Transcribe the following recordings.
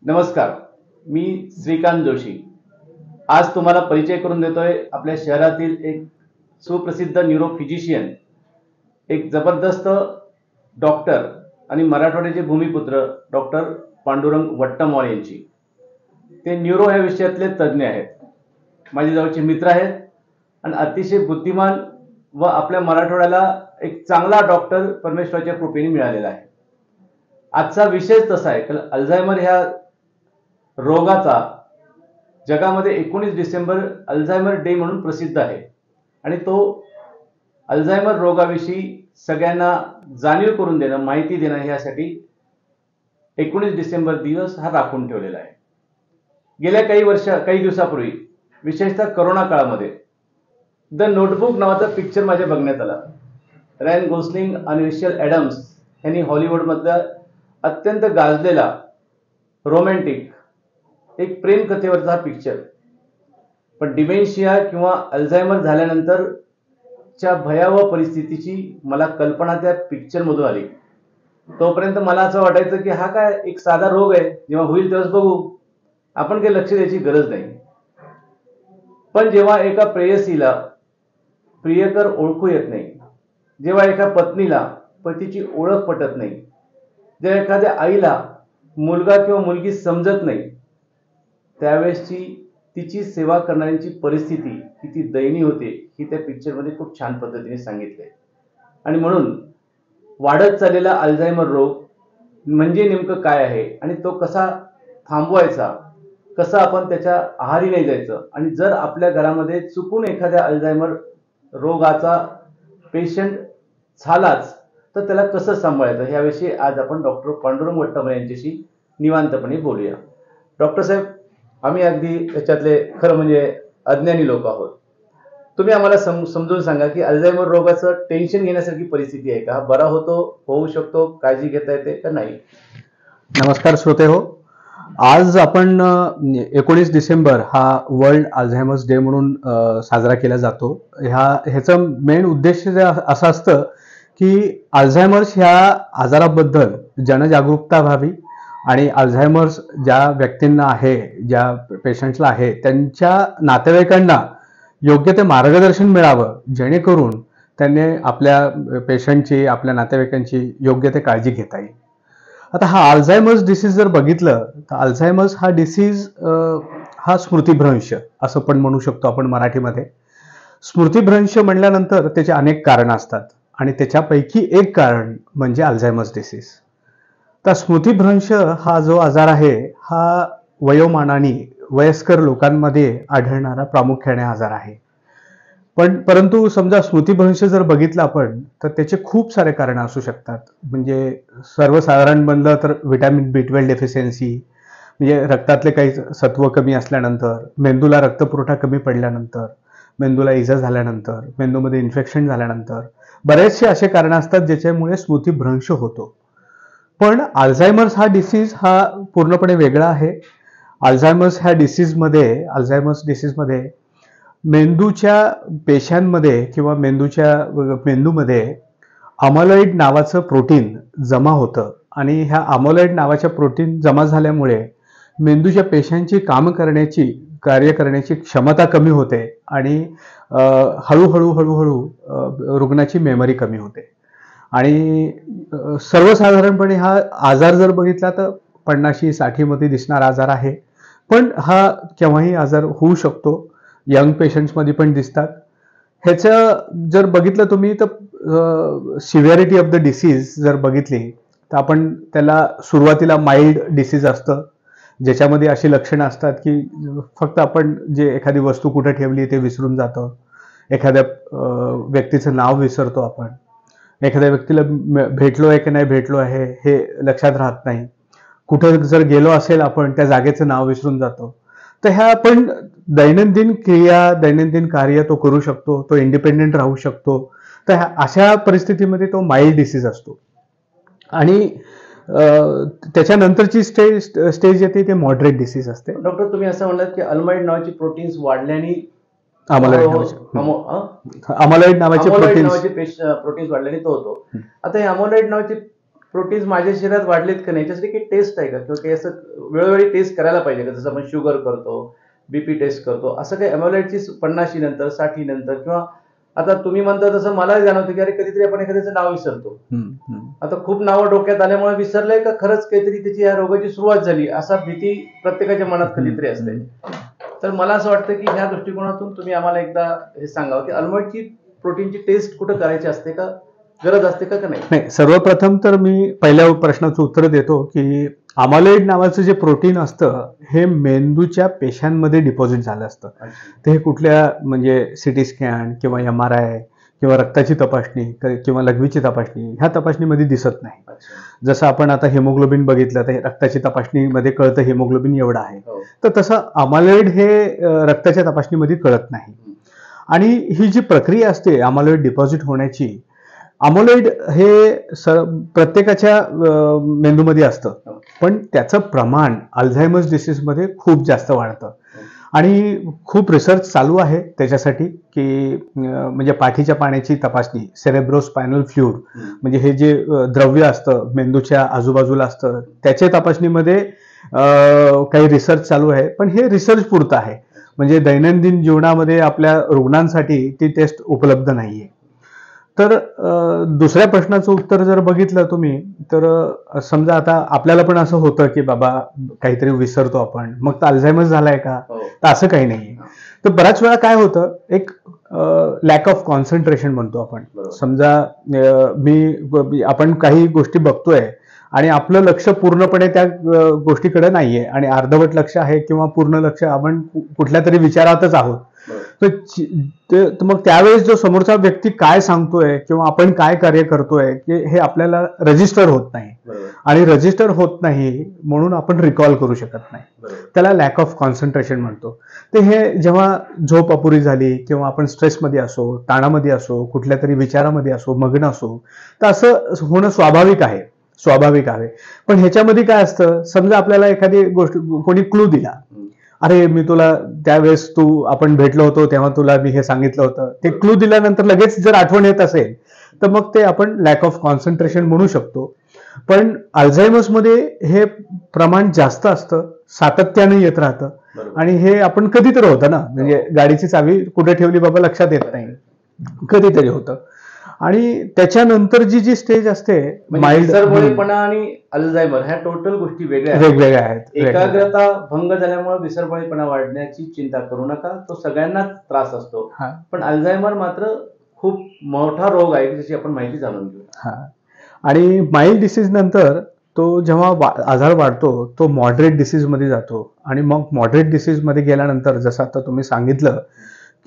नमस्कार. मी श्रीकांत जोशी. आज तुम्हाला परिचय करून देतोय आपल्या शहरातील एक सुप्रसिद्ध न्यूरोफिजिशियन, एक जबरदस्त डॉक्टर आणि मराठवाड्याचे भूमिपुत्र डॉक्टर पांडुरंग वट्टमवार यांची. ते न्यूरो ह्या विषयातले तज्ज्ञ आहेत, माझे जवळचे मित्र आहेत आणि अतिशय बुद्धिमान व आपल्या मराठवाड्याला एक चांगला डॉक्टर परमेश्वराच्या कृपेने मिळालेला आहे. आजचा विषय तसा आहे की अल्झायमर ह्या रोगाचा जगामध्ये 19 डिसेंबर अल्झायमर डे म्हणून प्रसिद्ध आहे आणि तो अल्झायमर रोगाविषयी सगळ्यांना जाणीव करून देणं, माहिती देणं यासाठी 19 डिसेंबर दिवस हा राखून ठेवलेला आहे. गेल्या काही दिवसापूर्वी, विशेषतः करोना काळामध्ये, द नोटबुक नावाचा पिक्चर माझ्या बघण्यात आला. रायन गोसलिंग आणि रिचर्ड ॲडम्स यांनी हॉलिवूडमधला अत्यंत गाजलेला रोमॅन्टिक एक प्रेम कथेवरचा हा पिक्चर. पण डिमेन्शिया किंवा अल्झायमर झाल्यानंतरच्या भयावह परिस्थितीची मला कल्पना त्या पिक्चर मधून आली. तोपर्यंत मला असं वाटायचं की हा काय एक साधा रोग आहे, जेव्हा होईल तेव्हाच बघू, आपण काही लक्ष द्यायची गरज नाही. पण जेव्हा एका प्रेयसीला प्रियकर ओळखू येत नाही, जेव्हा एका पत्नीला पतीची ओळख पटत नाही, जेव्हा एखाद्या आईला मुलगा किंवा मुलगी समजत नाही, त्यावेळेसची तिची सेवा करणाऱ्यांची परिस्थिती किती दयनीय होते ही त्या पिक्चरमध्ये खूप छान पद्धतीने सांगितले. आणि म्हणून वाढत चाललेला अल्झायमर रोग म्हणजे नेमकं काय आहे आणि तो कसा थांबवायचा, कसं आपण त्याच्या आहारी नाही जायचं, आणि जर आपल्या घरामध्ये चुकून एखाद्या अल्झायमर रोगाचा पेशंट झालाच तर त्याला कसं सांभाळायचं, याविषयी आज आपण डॉक्टर पांडुरंग वट्टमवार यांच्याशी निवांतपणे बोलूया. डॉक्टर साहेब, आम्ही अगदी याच्यातले खरं म्हणजे अज्ञानी लोक आहोत. तुम्ही आम्हाला समजून सांगा की अल्झायमर रोगाचं टेन्शन घेण्यासारखी परिस्थिती आहे का? बरा होऊ शकतो, काळजी घेता येते का नाही? नमस्कार श्रोते हो. आज आपण 19 डिसेंबर हा वर्ल्ड अल्झायमर्स डे म्हणून साजरा केला जातो. ह्याचं मेन उद्देश असं असतं की अल्झायमर्स ह्या आजाराबद्दल जनजागरूकता व्हावी आणि अल्झायमर्स ज्या व्यक्तींना आहे, ज्या पेशंट्सला आहे, त्यांच्या नातेवाईकांना योग्य ते मार्गदर्शन मिळावं, जेणेकरून त्यांनी आपल्या पेशंटची, आपल्या नातेवाईकांची योग्य ते काळजी घेता येईल. आता हा अल्झायमर्स डिसीज जर बघितलं तर अल्झायमर्स हा डिसीज हा स्मृतिभ्रंश असं पण म्हणू शकतो आपण मराठीमध्ये. स्मृतिभ्रंश म्हणल्यानंतर त्याचे अनेक कारणं असतात आणि त्याच्यापैकी एक कारण म्हणजे अल्झायमर्स डिसीज. तर स्मृतिभ्रंश हा जो आजार आहे हा वयोमानाने वयस्कर लोकांमध्ये आढळणारा प्रामुख्याने आजार आहे. परंतु समजा स्मृतिभ्रंश जर बघितला आपण तर त्याचे खूप सारे कारणं असू शकतात. म्हणजे सर्वसाधारण बनलं तर व्हिटॅमिन B12 डेफिशियन्सी, म्हणजे रक्तातले काही सत्व कमी असल्यानंतर, मेंदूला रक्तपुरवठा कमी पडल्यानंतर, मेंदूला इजा झाल्यानंतर, मेंदूमध्ये इन्फेक्शन झाल्यानंतर बरेचसे असे कारणं असतात ज्याच्यामुळे स्मृतिभ्रंश होतो. पण अल्झायमर्स हा डिसीज हा पूर्णपणे वेगळा आहे. अल्झायमर्स डिसीजमध्ये मेंदूच्या पेशांमध्ये किंवा मेंदूमध्ये अमोलॉइड नावाचं प्रोटीन जमा होतं आणि ह्या अमोलॉइड नावाच्या प्रोटीन जमा झाल्यामुळे मेंदूच्या पेशांची कार्य करण्याची क्षमता कमी होते आणि हळूहळू रुग्णाची मेमरी कमी होते. आणि सर्वसाधारणपणे हा आजार जर बघितला तर 50-60 मध्ये दिसणारा आजार आहे. पण हा केव्हाही आजार होऊ शकतो. यंग पेशंट्समध्ये पण दिसतात. ह्याचं जर बघितलं तुम्ही तर सिव्हिरिटी ऑफ द डिसीज जर बघितली तर आपण त्याला सुरुवातीला माइल्ड डिसीज असतं, ज्याच्यामध्ये अशी लक्षणं असतात की फक्त आपण जे एखादी वस्तू कुठे ठेवली ते विसरून जातो, एखाद्या व्यक्तीचं नाव विसरतो, आपण एखाद्या व्यक्तीला भेटलो आहे की नाही भेटलो आहे हे लक्षात राहत नाही, कुठं जर गेलो असेल आपण त्या जागेचं नाव विसरून जातो. तर ह्या आपण दैनंदिन कार्य तो करू शकतो, तो इंडिपेंडेंट राहू शकतो. तर अशा परिस्थितीमध्ये तो माइल्ड डिसीज असतो. आणि त्याच्यानंतरची स्टेज येते ते मॉडरेट डिसीज असते. डॉक्टर, तुम्ही असं म्हणलात की अल्माइड नावाची प्रोटीन्स वाढल्याने अमोलॉइड नावाचे प्रोटीन्स वाढल्याने तो होतो. आता हे अमोलॉइड नावाचे प्रोटीन्स माझ्या शरीरात वाढलेत का नाही याच्यासाठी काही टेस्ट आहे का, किंवा काही असं वेळोवेळी टेस्ट करायला पाहिजे का, जसं आपण शुगर करतो, बीपी टेस्ट करतो, असं काही अमोलेटची 50 नंतर 60 नंतर, किंवा आता तुम्ही म्हणता तसं मला जाणवतं की अरे कधीतरी आपण एखाद्याचं नाव विसरतो. आता खूप नावं डोक्यात आल्यामुळे विसरलंय का खरंच काहीतरी त्याची या रोगाची सुरुवात झाली, असा भीती प्रत्येकाच्या मनात कधीतरी असते. तर मला असं वाटतं की ह्या दृष्टिकोनातून तुम्ही आम्हाला एकदा हे सांगावं की अल्मोंडची प्रोटीनची टेस्ट कुठं करायची असते का, गरज असते का नाही? सर्वप्रथम तर मी पहिल्या प्रश्नाचं उत्तर देतो की अमालोइड नावाचं जे प्रोटीन असतं हे मेंदूच्या पेशांमध्ये डिपॉझिट झालं असतं. ते कुठल्या म्हणजे सिटी स्कॅन किंवा MRI किंवा रक्ताची तपासणी किंवा लघवीची तपासणी ह्या तपासणीमध्ये दिसत नाही. जसं आपण आता हेमोग्लोबिन बघितलं तर रक्ताची तपासणीमध्ये कळतं हेमोग्लोबिन एवढं आहे, तर तसं अमालोइड हे रक्ताच्या तपासणीमध्ये कळत नाही. आणि ही जी प्रक्रिया असते अमालोइड डिपॉझिट होण्याची, अमालोइड हे प्रत्येकाच्या मेंदूमध्ये असतं, पण त्याचं प्रमाण अल्झायमर्स डिसीजमध्ये खूप जास्त वाढतं. आणि खूप रिसर्च चालू आहे त्याच्यासाठी की म्हणजे पाठीच्या पाण्याची तपासणी, सेरेब्रोस्पायनल फ्लुइड म्हणजे हे जे द्रव्य असतं मेंदूच्या आजूबाजूला असतं त्याच्या तपासणीमध्ये काही रिसर्च चालू आहे, पण हे रिसर्च पुरतं आहे. म्हणजे दैनंदिन जीवनामध्ये आपल्या रुग्णांसाठी ती टेस्ट उपलब्ध नाहीये. तर दुसऱ्या प्रश्नाचं उत्तर जर बघितलं तुम्ही तर समजा आता आपल्याला पण असं होतं की बाबा काहीतरी विसरतो आपण, मग तर अल्झायमर्स झालाय का, तर असं काही नाहीये. तर बऱ्याच वेळा काय होतं, एक लॅक ऑफ कॉन्सन्ट्रेशन म्हणतो आपण. समजा आपण काही गोष्टी बघतोय आणि आपलं लक्ष पूर्णपणे त्या गोष्टीकडे नाहीये आणि अर्धवट लक्ष आहे किंवा पूर्ण लक्ष आपण कुठल्या तरी विचारातच आहोत. तर मग त्यावेळेस जो समोरचा व्यक्ती काय सांगतोय किंवा आपण काय कार्य करतोय हे आपल्याला रजिस्टर होत नाही, आणि रजिस्टर होत नाही म्हणून आपण रिकॉल करू शकत नाही. त्याला लॅक ऑफ कॉन्सन्ट्रेशन म्हणतो. ते हे जेव्हा झोप अपुरी झाली किंवा आपण स्ट्रेसमध्ये असो, ताणामध्ये असो, कुठल्या तरी विचारामध्ये असो, मग्न असो, तर असं होणं स्वाभाविक आहे. पण ह्याच्यामध्ये काय असतं, समजा आपल्याला एखादी गोष्ट कोणी क्लू दिला, अरे मी तुला त्यावेळेस आपण भेटलो होतो तेव्हा तुला मी हे सांगितलं होतं, ते क्लू दिल्यानंतर लगेच जर आठवण येत असेल तर मग ते आपण लॅक ऑफ कॉन्सन्ट्रेशन म्हणू शकतो. पण अल्झायमर्समध्ये हे प्रमाण जास्त असतं, सातत्याने येत राहतं, आणि हे आपण कधीतरी होतं ना, म्हणजे गाडीची चावी कुठे ठेवली बाबा लक्षात येत नाही, कधीतरी होतं. आणि त्याच्यानंतर जी स्टेज असते विसरभोळेपणा आणि अल्झायमर ह्या टोटल गोष्टी वेगळ्या आहेत. एकाग्रता भंग झाल्यामुळे विसरभोळेपणा वाढण्याची चिंता करू नका, तो सगळ्यांनाच त्रास असतो. पण अल्झायमर मात्र खूप मोठा रोग आहे ज्याची आपण माहिती जाणून घेऊ. आणि माइल्ड डिसीज नंतर तो जेव्हा आजार वाढतो तो मॉडरेट डिसीज मध्ये जातो, आणि मग मॉडरेट डिसीज मध्ये गेल्यानंतर जसं आता तुम्ही सांगितलं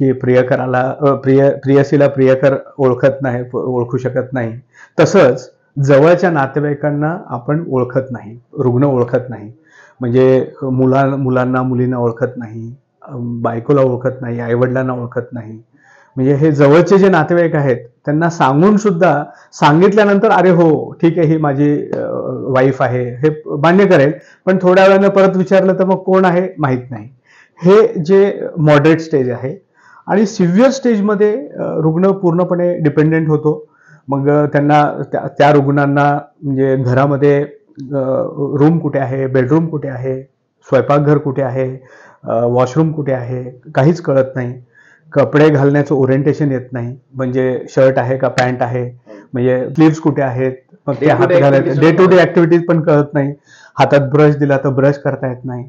की प्रियसीला प्रियकर ओळखू शकत नाही, तसंच जवळच्या नातेवाईकांना आपण ओळखत नाही, रुग्ण ओळखत नाही. म्हणजे मुलांना मुलींना ओळखत नाही, बायकोला ओळखत नाही, आईवडिलांना ओळखत नाही. म्हणजे हे जवळचे जे नातेवाईक आहेत त्यांना सांगून सुद्धा सांगितल्यानंतर अरे हो ठीक आहे ही माझी वाईफ आहे हे मान्य करेल, पण थोड्या वेळानं परत विचारलं तर मग कोण आहे माहित नाही. हे जे मॉडरेट स्टेज आहे. आणि सिव्हिअर स्टेजमध्ये रुग्ण पूर्णपणे डिपेंडेंट होतो. मग त्यांना त्या रुग्णांना म्हणजे घरामध्ये रूम कुठे आहे, बेडरूम कुठे आहे, स्वयंपाकघर कुठे आहे, वॉशरूम कुठे आहे, काहीच कळत नाही. कपडे घालण्याचं ओरिएंटेशन येत नाही, म्हणजे शर्ट आहे का पॅन्ट आहे, म्हणजे स्लीव्स कुठे आहेत, मग ते हात घालायचे डे टू डे ऍक्टिव्हिटीज पण कळत नाही. हातात ब्रश दिला तर ब्रश करता येत नाही,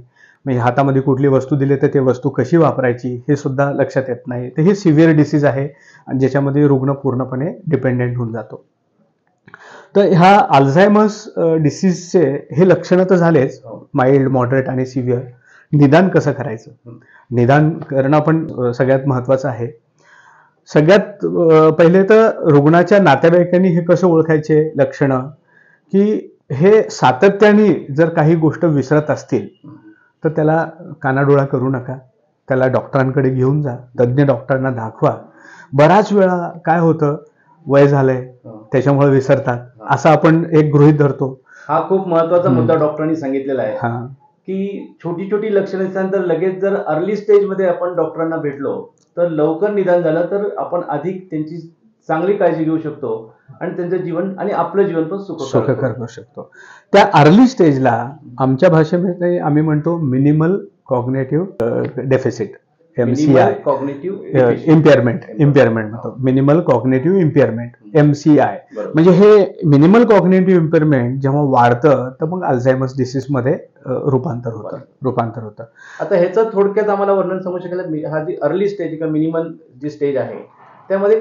म्हणजे हातामध्ये कुठली वस्तू दिली तर ते वस्तू कशी वापरायची हे सुद्धा लक्षात येत नाही. तर हे सिव्हिअर डिसीज आहे आणि ज्याच्यामध्ये रुग्ण पूर्णपणे डिपेंडेंट होऊन जातो. तर ह्या अल्झायमर्स डिसीजचे हे लक्षणं तर झालेच, माइल्ड, मॉडरेट आणि सिव्हिअर. निदान कसं करायचं, निदान करणं पण सगळ्यात महत्वाचं आहे. सगळ्यात पहिले तर रुग्णाच्या नातेवाईकांनी हे कसं ओळखायचे लक्षणं, की हे सातत्याने जर काही गोष्ट विसरत असतील तर त्याला कानाडोळा करू नका, त्याला डॉक्टरांकडे घेऊन जा, तज्ज्ञ डॉक्टरांना दाखवा. बऱ्याच वेळा काय होतं, वय झालंय त्याच्यामुळे विसरतात असं आपण एक गृहीत धरतो. हा खूप महत्वाचा मुद्दा डॉक्टरांनी सांगितलेला आहे की छोटी छोटी लक्षणं दिसल्यानंतर लगेच जर अर्ली स्टेजमध्ये आपण डॉक्टरांना भेटलो तर लवकर निदान झालं तर आपण अधिक त्यांची चांगली काळजी घेऊ शकतो आणि त्यांचं जीवन आणि आपलं जीवन पण सुखकर करू शकतो. त्या अर्ली स्टेजला आमच्या भाषेमध्ये आम्ही म्हणतो मिनिमल कॉग्नेटिव्ह डेफिसिट, MCI, इम्पेअरमेंट म्हणतो, मिनिमल कॉग्नेटिव्ह इम्पेअरमेंट, MCI. म्हणजे हे मिनिमल कॉग्नेटिव्ह इम्पेअरमेंट जेव्हा वाढतं तर मग अल्झायमर्स डिसीज मध्ये रूपांतर होतं. आता ह्याचं थोडक्यात आम्हाला वर्णन सांगू शकेल, हा जी अर्ली स्टेज किंवा मिनिमल जी स्टेज आहे त्यामध्ये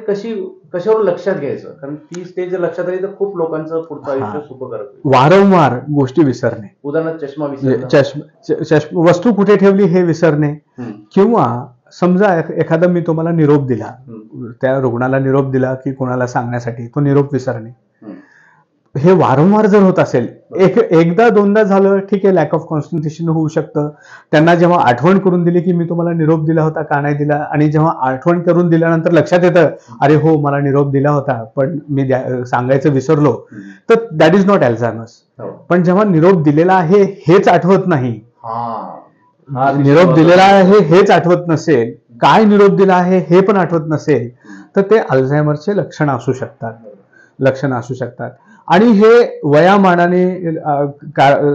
कशावर लक्षात घ्यायचं, कारण ती स्टेज जर लक्षात आली तर खूप लोकांचं पुढचं आयुष्य सुखकर होईल. वारंवार गोष्टी विसरणे, उदाहरणार्थ चष्मा विसरणे, वस्तू कुठे ठेवली हे विसरणे, किंवा समजा एखादा मी तुम्हाला निरोप दिला, त्या रुग्णाला निरोप दिला की कोणाला सांगण्यासाठी, तो निरोप विसरणे, हे वारंवार जर होत असेल, एकदा दोनदा झालं ठीक आहे, लॅक ऑफ कॉन्सन्ट्रेशन होऊ शकतं. त्यांना जेव्हा आठवण करून दिली की मी तुम्हाला निरोप दिला होता का नाही दिला, आणि जेव्हा आठवण करून दिल्यानंतर लक्षात येतं अरे हो मला निरोप दिला होता पण मी सांगायचं विसरलो, तर दॅट इज नॉट अल्झायमर्स. पण जेव्हा निरोप दिलेला आहे हेच आठवत नाही, निरोप दिलेला आहे हेच आठवत नसेल, काय निरोप दिला आहे हे पण आठवत नसेल, तर ते अल्झायमरचे लक्षण असू शकतात. आणि हे वयामानाने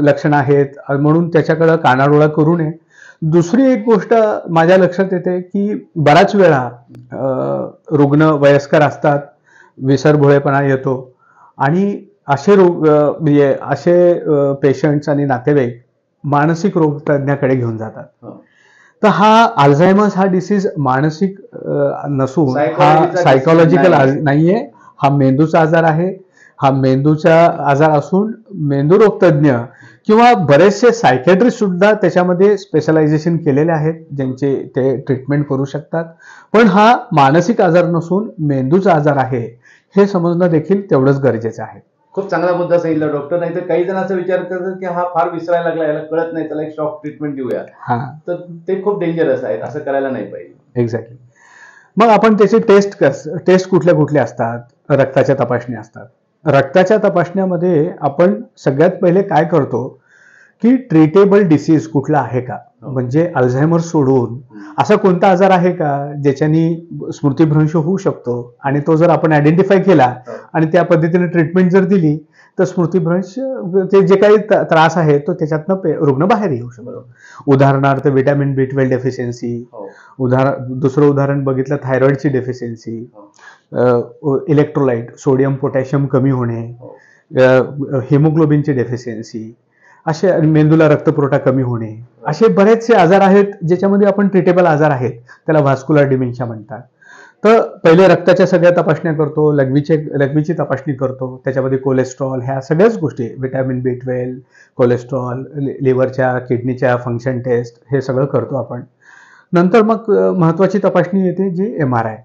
लक्षणं आहेत म्हणून त्याच्याकडे कानाडोळा करू नये. दुसरी एक गोष्ट माझ्या लक्षात येते की बऱ्याच वेळा रुग्ण वयस्कर असतात, विसरभोळेपणा येतो, आणि असे म्हणजे असे पेशंट्स आणि नातेवाईक मानसिक रोग तज्ञाकडे घेऊन जातात. तर हा अल्झायमर्स हा डिसीज मानसिक नसून हा सायकोलॉजिकल नाहीये, हा मेंदूचा आजार आहे. हा मेंदूचा आजार असून मेंदूरोग तज्ञ किंवा बरेचसे सायकॅट्रिस्ट सुद्धा त्याच्यामध्ये स्पेशलायझेशन केलेले आहेत, ज्यांचे ते ट्रीटमेंट करू शकतात. पण हा मानसिक आजार नसून मेंदूचा आजार आहे हे समजणं देखील तेवढंच गरजेचं आहे. खूप चांगला मुद्दा सांगितला डॉक्टर. नाही तर काही जण असं विचार करतात की हा फार विसरायला लागला, याला कळत नाही, त्याला एक शॉक ट्रीटमेंट देऊया, तर ते खूप डेंजरस आहे, असं करायला नाही पाहिजे. एक्झॅक्टली. मग आपण त्याचे टेस्ट कुठल्या असतात? रक्ताच्या तपासण्या असतात. रक्ताच्या तपासण्यामध्ये आपण सगळ्यात पहिले काय करतो की ट्रीटेबल डिसीज कुठला आहे का, म्हणजे अल्झायमर सोडून असा कोणता आजार आहे का ज्याच्यानी स्मृतिभ्रंश होऊ शकतो, आणि तो जर आपण आयडेंटिफाय केला आणि त्या पद्धतीने ट्रीटमेंट जर दिली तर स्मृतिभ्रंश ते जे काही त्रास आहे तो त्याच्यातनं रुग्ण बाहेर येऊ शकतो. उदाहरणार्थ व्हिटॅमिन B12 डेफिशियन्सी, दुसरं उदाहरण बघितलं थायरॉइडची डेफिशियन्सी, इलेक्ट्रोलाइट सोडियम पोटॅशियम कमी होणे, हिमोग्लोबिनची डेफिशियन्सी, असे मेंदूला रक्तपुरवठा कमी होणे, असे बरेचसे आजार आहेत ज्याच्यामध्ये आपण ट्रीटेबल आजार आहेत, त्याला व्हास्क्युलर डिमेन्शिया म्हणतात. तर पहिले रक्ताच्या सगळ्या तपासण्या करतो, लघवीची तपासणी करतो, त्याच्यामध्ये कोलेस्ट्रॉल, ह्या सगळ्याच गोष्टी, व्हिटॅमिन B12, कोलेस्ट्रॉल, लिव्हरच्या किडनीच्या फंक्शन टेस्ट, हे सगळं करतो आपण. नंतर मग महत्वाची तपासणी येते जी MRI.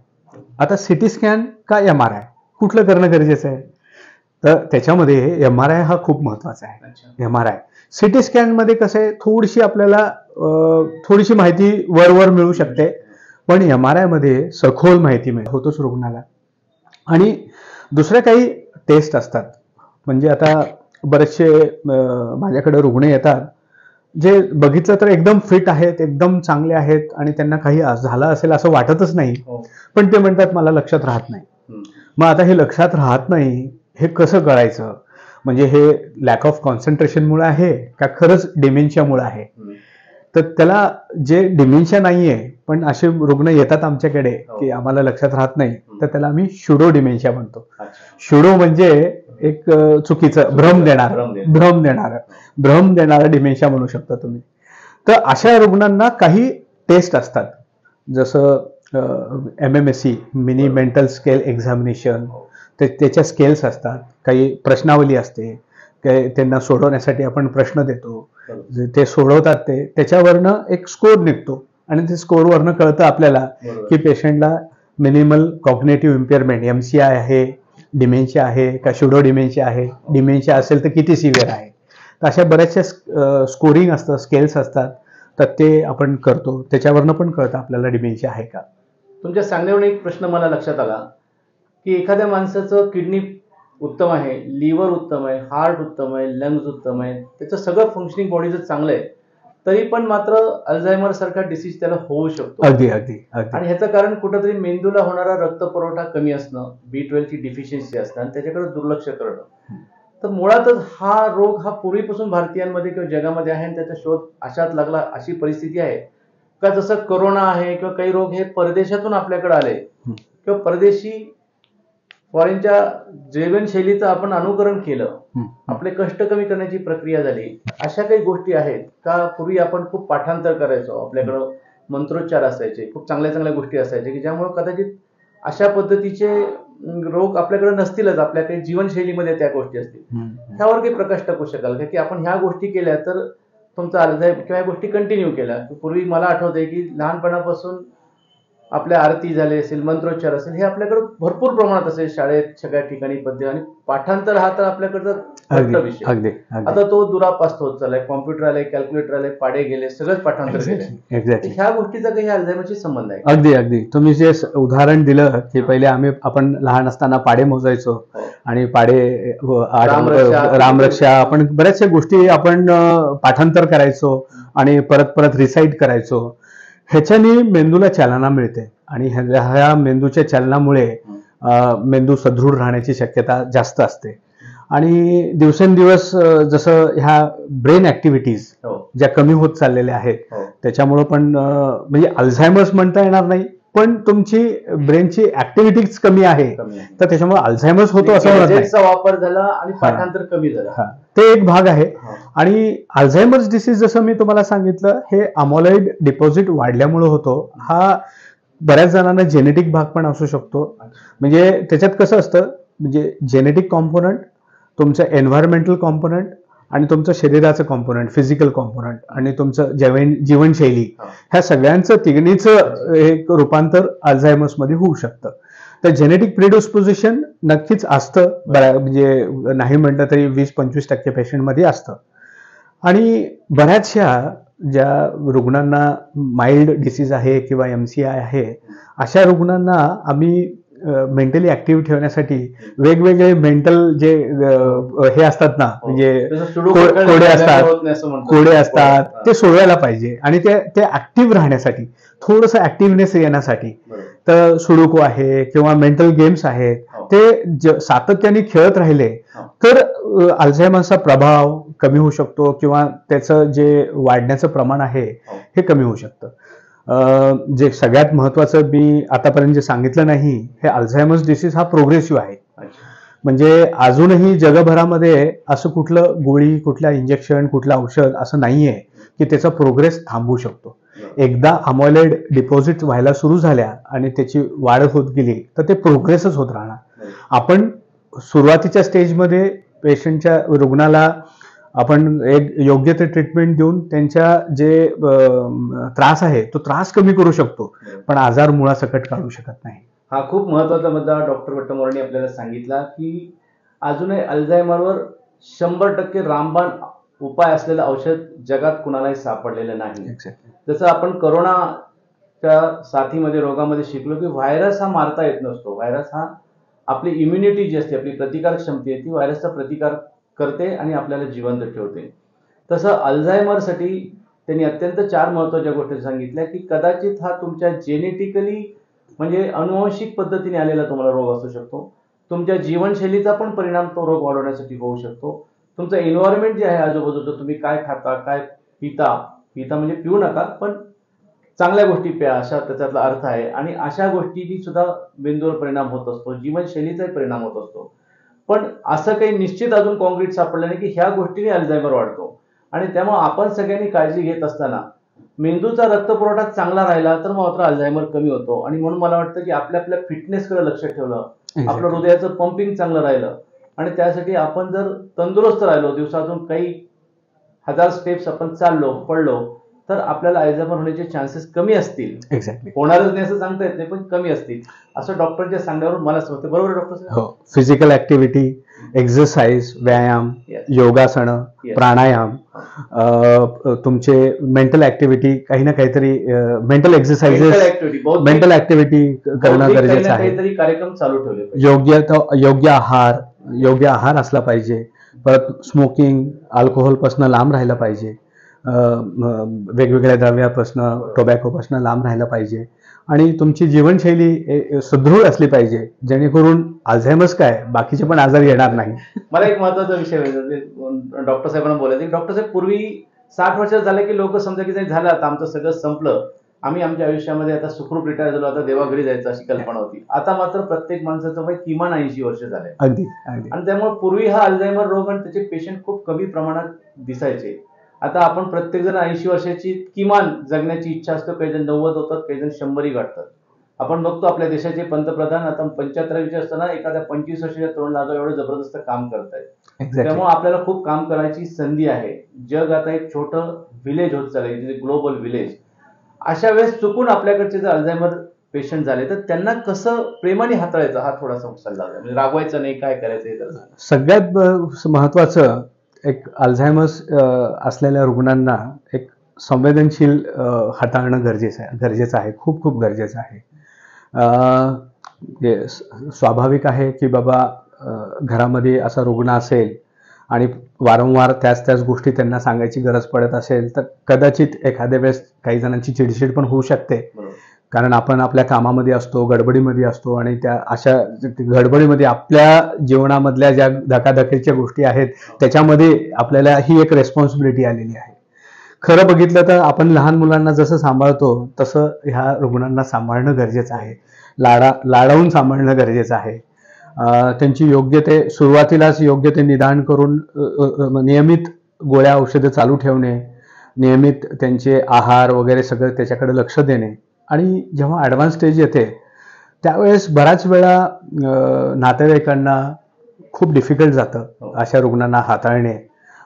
आता सिटी स्कॅन का MRI कुठलं करणं गरजेचं आहे, तर त्याच्यामध्ये MRI हा खूप महत्वाचा आहे. MRI सिटी स्कॅन मध्ये कसं आहे, थोडीशी आपल्याला थोडीशी माहिती वर मिळू शकते, पण MRI मध्ये सखोल माहिती होतोच रुग्णाला. आणि दुसऱ्या काही टेस्ट असतात, म्हणजे आता बरेचसे माझ्याकडे रुग्ण येतात जे बघितलं तर एकदम फिट आहेत, एकदम चांगले आहेत, आणि त्यांना काही झालं असेल असं वाटतच नाही, पण ते म्हणतात मला लक्षात राहत नाही. मग आता हे लक्षात राहत नाही हे कसं कळायचं, म्हणजे हे लॅक ऑफ कॉन्सन्ट्रेशनमुळे आहे का खरंच डिमेन्शियामुळे आहे? तर त्याला जे डिमेन्शिया नाहीये पण असे रुग्ण येतात आमच्याकडे की आम्हाला लक्षात राहत नाही, तर त्याला आम्ही शुडो डिमेन्शिया म्हणतो. शुडो म्हणजे एक चुकीचं भ्रम देणारा डिमेन्शिया म्हणू शकता तुम्ही. तर अशा रुग्णांना काही टेस्ट असतात, जसं MMSE mini mental scale examination, त्याच्या स्केल्स असतात, काही प्रश्नावली असते, त्यांना सोडवण्यासाठी आपण प्रश्न देतो, ते सोडवतात, त्याच्यावरनं एक स्कोर निघतो, आणि ते स्कोरवरनं कळतं आपल्याला की पेशंटला मिनिमल कॉग्नेटिव्ह इम्पेअरमेंट MCI आहे, डिमेन्शिया आहे का शुडो डिमेन्शिया आहे, डिमेन्शिया असेल तर किती सिव्हिअर आहे. तर अशा बऱ्याचशा स्कोरिंग असतात, स्केल्स असतात, तर ते आपण करतो, त्याच्यावरनं पण कळतं आपल्याला डिमेन्शिया आहे का. तुमच्या सांगण्यावरून एक प्रश्न मला लक्षात आला की एखाद्या माणसाचं किडनी उत्तम आहे, लिव्हर उत्तम आहे, हार्ट उत्तम आहे, लंग्स उत्तम आहे, त्याचं सगळं फंक्शनिंग बॉडीचं चांगलं आहे, तरी पण मात्र अल्झायमर सारखा डिसीज त्याला होऊ शकतो. अगदी अगदी अगदी. आणि ह्याचं कारण कुठंतरी मेंदूला होणारा रक्तपुरवठा कमी असणं, B12 ची डिफिशियन्सी असणं आणि त्याच्याकडे दुर्लक्ष करणं. तर मुळातच हा रोग हा पूर्वीपासून भारतीयांमध्ये किंवा जगामध्ये आहे आणि त्याचा शोध अशात लागला, अशी परिस्थिती आहे का जसं कोरोना आहे किंवा काही रोग हे परदेशातून आपल्याकडे आले किंवा परदेशी फॉरेनच्या जीवनशैलीचं आपण अनुकरण केलं, आपले कष्ट कमी करण्याची प्रक्रिया झाली. अशा काही गोष्टी आहेत का पूर्वी आपण खूप पाठांतर करायचो, आपल्याकडं मंत्रोच्चार असायचे, खूप चांगल्या चांगल्या गोष्टी असायच्या की ज्यामुळे कदाचित अशा पद्धतीचे रोग आपल्याकडे नसतीलच, आपल्या काही जीवनशैलीमध्ये त्या गोष्टी असतील. त्यावर काही प्रकाश टाकू शकाल का की आपण ह्या गोष्टी केल्या तर तुमचा अल्झायमर किंवा ह्या गोष्टी कंटिन्यू केल्या? पूर्वी मला आठवतंय की लहानपणापासून आपल्या आरती झाले असेल, मंत्रोच्चार असेल, हे आपल्याकडे भरपूर प्रमाणात असेल, शाळेत सगळ्या ठिकाणी पद्य, आणि पाठांतर हा तर आपल्याकडचा मोठा विषय. आता तो दुरापास्त होत चाललाय. कॉम्प्युटर आले, कॅल्क्युलेटर आले, पाडे गेले, सगळंच पाठांतर गेले. ह्या गोष्टीचा काही अल्झायमरशी संबंध आहे? अगदी अगदी. तुम्ही जे उदाहरण दिलं की पहिले आपण लहान असताना पाडे मोजायचो आणि पाडे रामरक्षा आपण बऱ्याचशा गोष्टी आपण पाठांतर करायचो आणि परत परत रिसाईट करायचो. ह्याच्याने मेंदूला चालना मिळते आणि ह्या मेंदूच्या चालनामुळे मेंदू सदृढ राहण्याची शक्यता जास्त असते. आणि दिवसेंदिवस जसं ह्या ब्रेन ऍक्टिव्हिटीज ज्या कमी होत चाललेल्या आहेत त्याच्यामुळे पण म्हणजे अल्झायमर्स म्हणता येणार नाही, पण तुमची ब्रेनची ऍक्टिव्हिटीज कमी आहे तर त्याच्यामुळे अल्झायमर्स होतो असं म्हणत नाही. वापर झाला आणि पाठांतर कमी झाला, ते एक भाग आहे. आणि अल्झायमर्स डिसीज जसं मी तुम्हाला सांगितलं, हे अमोलॉइड डिपॉझिट वाढल्यामुळे होतो. हा बऱ्याच जणांना जेनेटिक भाग पण असू शकतो. म्हणजे त्याच्यात कसं असतं, म्हणजे जेनेटिक कॉम्पोनंट, तुमचं एन्व्हायरमेंटल कॉम्पोनंट आणि तुमचं शरीराचं कॉम्पोनंट, फिजिकल कॉम्पोनंट आणि तुमचं जीवनशैली, ह्या सगळ्यांचं तिघणीचं एक रूपांतर अल्झायमर्स मध्ये होऊ शकतं. तर जेनेटिक प्रिडिस्पोजिशन नक्कीच असतं, म्हणजे नाही म्हटलं तरी 20-25% पेशंटमध्ये असतं. आणि बऱ्याचशा ज्या रुग्णांना माइल्ड डिसीज आहे किंवा MCI आहे, अशा रुग्णांना आम्ही मेंटली ऍक्टिव्ह ठेवण्यासाठी वेगवेगळे मेंटल जे हे असतात ना, म्हणजे कोडे असतात, ते सोडवायला पाहिजे. आणि ते ऍक्टिव्ह राहण्यासाठी, थोडंसं ऍक्टिव्हनेस येण्यासाठी, तर सुडोको आहे किंवा मेंटल गेम्स आहेत, ते सातत्याने खेळत राहिले तर अल्झायमरचा प्रभाव कमी होऊ शकतो किंवा त्याचं जे वाढण्याचं प्रमाण आहे हे कमी होऊ शकतं. जे सगळ्यात महत्वाचं मी आतापर्यंत जे सांगितलं नाही, हे अल्झायमर्स डिसीज हा प्रोग्रेसिव्ह आहे. म्हणजे अजूनही जगभरामध्ये असं कुठलं गोळी, कुठलं इंजेक्शन, कुठलं औषध असं नाहीये की त्याचा प्रोग्रेस थांबवू शकतो. एकदा अमोलॉइड डिपॉझिट व्हायला सुरू झाल्या आणि त्याची वाढ होत गेली तर ते प्रोग्रेसच होत राहणार. आपण सुरुवातीच्या स्टेजमध्ये पेशंटच्या, रुग्णाला आपण एक योग्य ते ट्रीटमेंट देऊन त्यांच्या जे त्रास आहे तो त्रास कमी करू शकतो, पण आजार मुळासकट काढू शकत नाही. हा खूप महत्वाचा मुद्दा डॉक्टर वट्टमोरांनी आपल्याला सांगितला की अजूनही अल्झायमरवर 100% रामबाण उपाय असलेलं औषध जगात कुणालाही सापडलेलं नाही. जसं आपण कोरोनाच्या साथीमध्ये, रोगामध्ये शिकलो की व्हायरस हा मारता येत नसतो. व्हायरस हा आपली इम्युनिटी जी असते, आपली प्रतिकार क्षमता आहे, ती व्हायरसचा प्रतिकार करते आणि आपल्याला जिवंत ठेवते. तसं अल्झायमरसाठी त्यांनी अत्यंत 4 महत्वाच्या गोष्टी सांगितल्या की कदाचित हा तुमच्या जेनेटिकली, म्हणजे अनुवांशिक पद्धतीने आलेला तुम्हाला रोग असू शकतो. तुमच्या जीवनशैलीचा पण परिणाम तो रोग वाढवण्यासाठी होऊ शकतो. तुमचं एन्व्हायरमेंट जे आहे आजूबाजूचं, तुम्ही काय खाता, काय पिता म्हणजे पिऊ नका, पण चांगल्या गोष्टी प्या, अशा त्याच्यातला अर्थ आहे. आणि अशा गोष्टींनी सुद्धा मेंदूवर परिणाम होत असतो, जीवनशैलीचाही परिणाम होत असतो. पण असं काही निश्चित अजून कॉन्क्रीट सापडलं नाही की ह्या गोष्टीने अल्झायमर वाढतो. आणि त्यामुळे आपण सगळ्यांनी काळजी घेत असताना मेंदूचा रक्तपुरवठा चांगला राहिला तर मात्र अल्झायमर कमी होतो. आणि म्हणून मला वाटतं की आपल्या फिटनेसकडे लक्ष ठेवलं, आपलं हृदयाचं पंपिंग चांगलं राहिलं आणि त्यासाठी आपण जर तंदुरुस्त राहिलो, दिवसातून काही 1000 स्टेप्स आपण चाललो, पडलो, तर आपल्याला अल्झायमर होण्याचे चान्सेस कमी असतील. एक्झॅक्टली. होणारच नाही असं सांगता येत नाही, पण कमी असतील असं डॉक्टरच्या सांगण्यावरून मला समजतं. बरोबर डॉक्टर? हो. फिजिकल ऍक्टिव्हिटी, एक्सरसाइज, व्यायाम, योगासनं, प्राणायाम, तुमचे मेंटल ऍक्टिव्हिटी, काही ना काहीतरी मेंटल एक्सरसाइजेस, मेंटल ऍक्टिव्हिटी करणं गरजेचं आहे. काहीतरी कार्यक्रम चालू ठेवले. योग्य आहार असला पाहिजे. परत स्मोकिंग, अल्कोहोल पासून लांब राहायला पाहिजे. वेगवेगळ्या द्रव्यापासून टोबॅकोपासून लांब राहायला पाहिजे आणि तुमची जीवनशैली सुदृढ असली पाहिजे, जेणेकरून अल्झायमर्स काय बाकीचे पण आजार येणार नाही. मला एक महत्वाचा विषय डॉक्टर साहेबांना बोलायचं. डॉक्टर साहेब, पूर्वी 60 वर्ष झाले की लोक समजा की झालं आता आमचं सगळं संपलं, आम्ही आमच्या आयुष्यामध्ये आता सुखरूप रिटायर झालो, आता देवाघरी जायचं अशी कल्पना होती. आता मात्र प्रत्येक माणसाचं वय किमान 80 वर्ष झालंय. अगदी अगदी. आणि त्यामुळे पूर्वी हा अल्झायमर रोग आणि त्याचे पेशंट खूप कमी प्रमाणात दिसायचे. आता आपण प्रत्येक जण 80 वर्षाची किमान जगण्याची इच्छा असतो. काही जण 90 होतात, काही जण 100 गाठतात. आपण बघतो आपल्या देशाचे पंतप्रधान आता 75 असताना एखाद्या 25 वर्षाच्या तरुणाला एवढं जबरदस्त काम करतायत. त्यामुळे आपल्याला खूप काम करायची संधी आहे. जग आता एक छोटं विलेज होत चाललंय, ग्लोबल विलेज. अशा वेळेस चुकून आपल्याकडचे जर अल्झायमर पेशंट झाले तर त्यांना कसं प्रेमाने हाताळायचं, हा थोडासा सल्ला द्या. म्हणजे रागवायचं नाही, काय करायचं हे. सगळ्यात महत्वाचं, एक अल्झायमर्स असलेल्या रुग्णांना एक संवेदनशील हाताळणं गरजेचं आहे, खूप खूप गरजेचं आहे. स्वाभाविक आहे की बाबा घरामध्ये असा रुग्ण असेल आणि वारंवार त्याच गोष्टी त्यांना सांगायची गरज पडत असेल तर कदाचित एखाद्या वेळेस काही जणांची चिडचिड पण होऊ शकते. कारण आपण आपल्या कामामध्ये असतो, गडबडीमध्ये असतो आणि त्या अशा गडबडीमध्ये आपल्या जीवनामधल्या ज्या धकाधकीच्या गोष्टी आहेत त्याच्यामध्ये आपल्याला ही एक रेस्पॉन्सिबिलिटी आलेली आहे. खरं बघितलं तर आपण लहान मुलांना जसं सांभाळतो तसं ह्या रुग्णांना सांभाळणं गरजेचं आहे, लाडावून सांभाळणं गरजेचं आहे. त्यांची सुरुवातीलाच योग्य ते निदान करून नियमित गोळ्या औषधं चालू ठेवणे, नियमित त्यांचे आहार वगैरे सगळं त्याच्याकडे लक्ष देणे. आणि जेव्हा ॲडव्हान्स स्टेज येते त्यावेळेस बऱ्याच वेळा नातेवाईकांना खूप डिफिकल्ट जातं अशा रुग्णांना हाताळणे.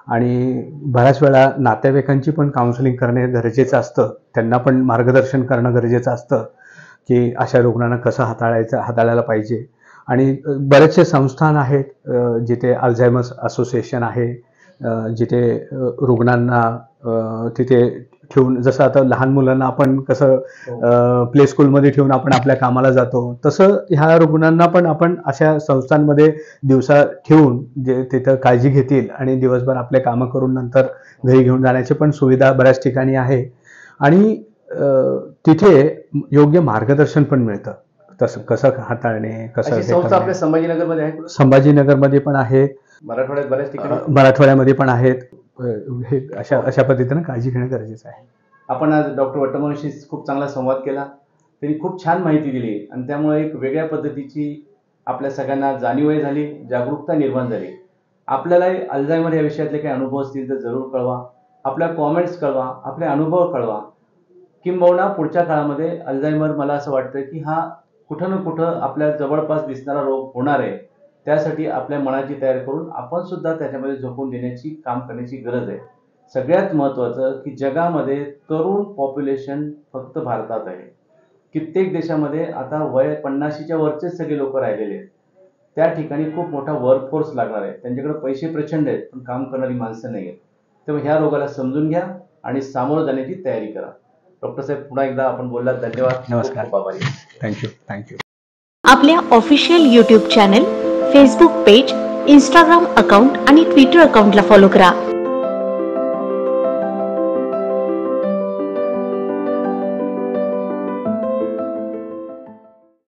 आणि बऱ्याच वेळा नातेवाईकांची पण काउन्सिलिंग करणे गरजेचं असतं, त्यांना पण मार्गदर्शन करणं गरजेचं असतं की अशा रुग्णांना कसं हाताळायला पाहिजे. आणि बरेचसे संस्थान आहेत जिथे अल्झायमर्स असोसिएशन आहे, जिथे रुग्णांना तिथे ठेवून, जसं आता लहान मुलांना आपण कसं प्ले स्कूलमध्ये ठेवून आपण आपल्या कामाला जातो तसं ह्या रुग्णांना पण आपण अशा संस्थांमध्ये दिवसा ठेवून जे तिथं काळजी घेतील आणि दिवसभर आपले कामं करून नंतर घरी घेऊन जाण्याची पण सुविधा बऱ्याच ठिकाणी आहे. आणि तिथे योग्य मार्गदर्शन पण मिळतं, तसं कसं हाताळणे, कसं. संस्था आपल्या संभाजीनगरमध्ये आहे, संभाजीनगरमध्ये पण आहे, मराठवाड्यात बऱ्याच ठिकाणी, मराठवाड्यामध्ये पण आहेत. हे अशा पद्धतीनं काळजी घेणं गरजेचं आहे. आपण आज डॉक्टर वट्टमनशी खूप चांगला संवाद केला, त्यांनी खूप छान माहिती दिली आणि त्यामुळे एक वेगळ्या पद्धतीची आपल्या सगळ्यांना जाणीवही झाली, जागरूकता निर्माण झाली. आपल्याला अल्झायमर या विषयातले काही अनुभव असतील तर जरूर कळवा, आपल्या कॉमेंट्स कळवा, आपले अनुभव कळवा. किंबहुना पुढच्या काळामध्ये अल्झायमर मला असं वाटतं की हा कुठं ना कुठं आपल्या जवळपास दिसणारा रोग होणार आहे. त्यासाठी आपल्या मनाची तयारी करून आपण सुद्धा त्याच्यामध्ये झोकून देण्याची काम करण्याची गरज आहे. सगळ्यात महत्त्वाचं की जगामध्ये तरुण पॉप्युलेशन फक्त भारतात आहे. कित्येक देशामध्ये आता वय 50च्या वरचेच सगळे लोक राहिलेले आहेत. त्या ठिकाणी खूप मोठा वर्कफोर्स लागणार आहे. त्यांच्याकडे पैसे प्रचंड आहेत पण काम करणारी माणसं नाही आहेत. तेव्हा ह्या रोगाला समजून घ्या आणि सामोरं जाण्याची तयारी करा. डॉक्टर साहेब, पुन्हा एकदा आपण बोललात, धन्यवाद. नमस्कार. खूप आभारी. थँक्यू. आपल्या official YouTube channel, Facebook page, Instagram account आणि ट्विटर अकाउंटला फॉलो करा.